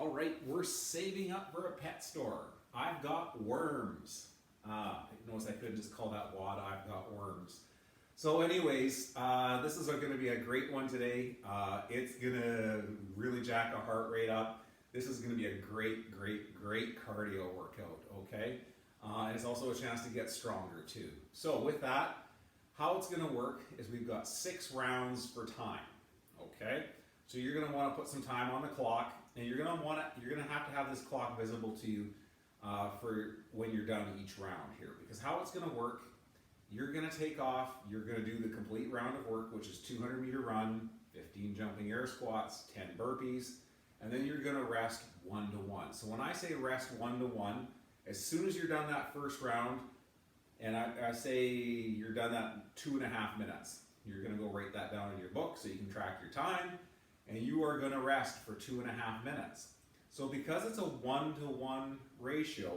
All right, we're saving up for a pet store. I've got worms. Notice I couldn't just call that wad, I've got worms. So anyways, this is going to be a great one today. It's going to really jack a heart rate up. This is going to be a great cardio workout, okay? And it's also a chance to get stronger too. So with that, how it's going to work is we've got 6 rounds for time, okay? So you're going to want to put some time on the clock, and you're going to have this clock visible to you for when you're done each round here. Because how it's going to work, you're going to take off, you're going to do the complete round of work, which is 200-meter run, 15 jumping air squats, 10 burpees, and then you're going to rest 1-to-1. So when I say rest 1-to-1, as soon as you're done that first round, and I say you're done that 2.5 minutes, you're going to go write that down in your book so you can track your time, and you are going to rest for 2.5 minutes. So because it's a 1-to-1 ratio,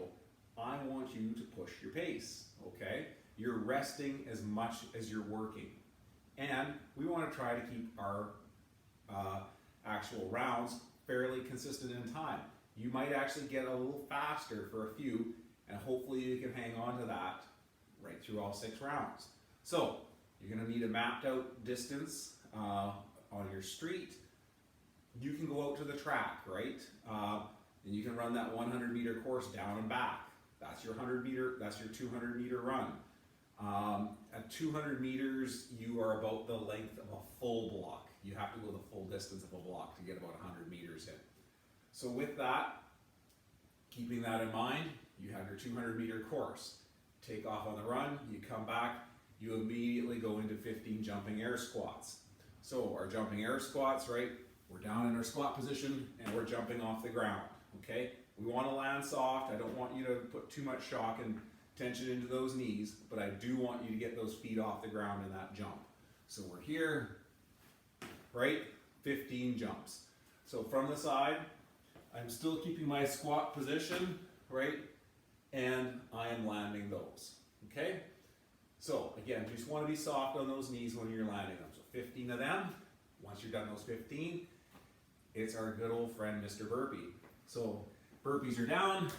I want you to push your pace, okay? You're resting as much as you're working. And we want to try to keep our actual rounds fairly consistent in time. You might actually get a little faster for a few, and hopefully you can hang on to that right through all 6 rounds. So you're going to need a mapped out distance on your street. You can go out to the track, right? And you can run that 100-meter course down and back. That's your 100-meter, that's your 200-meter run. At 200 meters, you are about the length of a full block. You have to go the full distance of a block to get about 100 meters in. So with that, keeping that in mind, you have your 200-meter course. Take off on the run, you come back, you immediately go into 15 jumping air squats. So our jumping air squats, right? We're down in our squat position and we're jumping off the ground, okay? We want to land soft. I don't want you to put too much shock and tension into those knees, but I do want you to get those feet off the ground in that jump. So we're here, right? 15 jumps. So from the side, I'm still keeping my squat position, right? And I am landing those, okay? So again, you just want to be soft on those knees when you're landing them. So 15 of them. Once you're done those 15, it's our good old friend, Mr. Burpee. So burpees are down.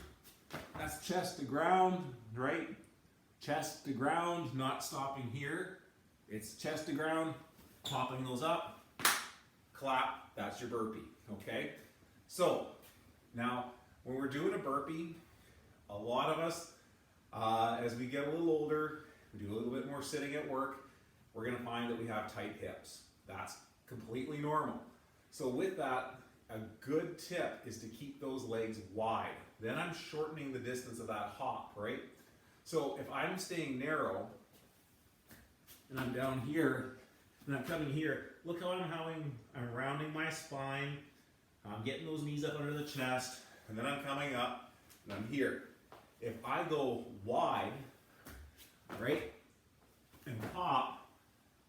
That's chest to ground, right? Chest to ground, not stopping here. It's chest to ground, popping those up, clap, that's your burpee, okay? So now, when we're doing a burpee, a lot of us, as we get a little older, we do a little bit more sitting at work, we're gonna find that we have tight hips. That's completely normal. So with that, a good tip is to keep those legs wide. Then I'm shortening the distance of that hop, right? So if I'm staying narrow, and I'm down here, and I'm coming here, look how I'm rounding my spine, I'm getting those knees up under the chest, and then I'm coming up, and I'm here. If I go wide, right, and pop,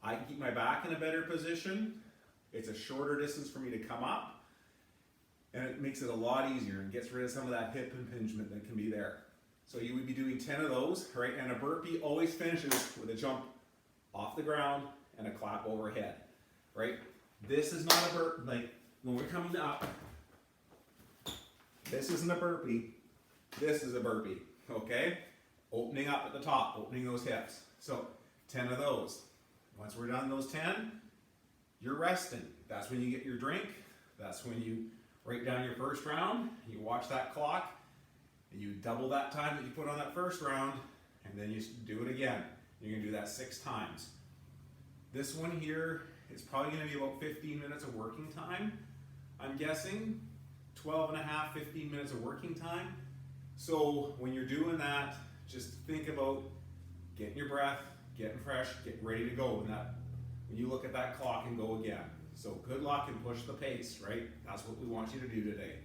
I can keep my back in a better position. It's a shorter distance for me to come up, and it makes it a lot easier and gets rid of some of that hip impingement that can be there. So you would be doing 10 of those, right? And a burpee always finishes with a jump off the ground and a clap overhead, right? This is not a burpee. Like when we're coming up, this isn't a burpee. This is a burpee, okay? Opening up at the top, opening those hips. So 10 of those. Once we're done those 10, you're resting. That's when you get your drink. That's when you write down your first round. You watch that clock, and you double that time that you put on that first round, and then you do it again. You're gonna do that 6 times. This one here is probably gonna be about 15 minutes of working time. I'm guessing 12 and a half, 15 minutes of working time. So when you're doing that, just think about getting your breath, getting fresh, getting ready to go when you look at that clock and go again. So good luck and push the pace, right? That's what we want you to do today.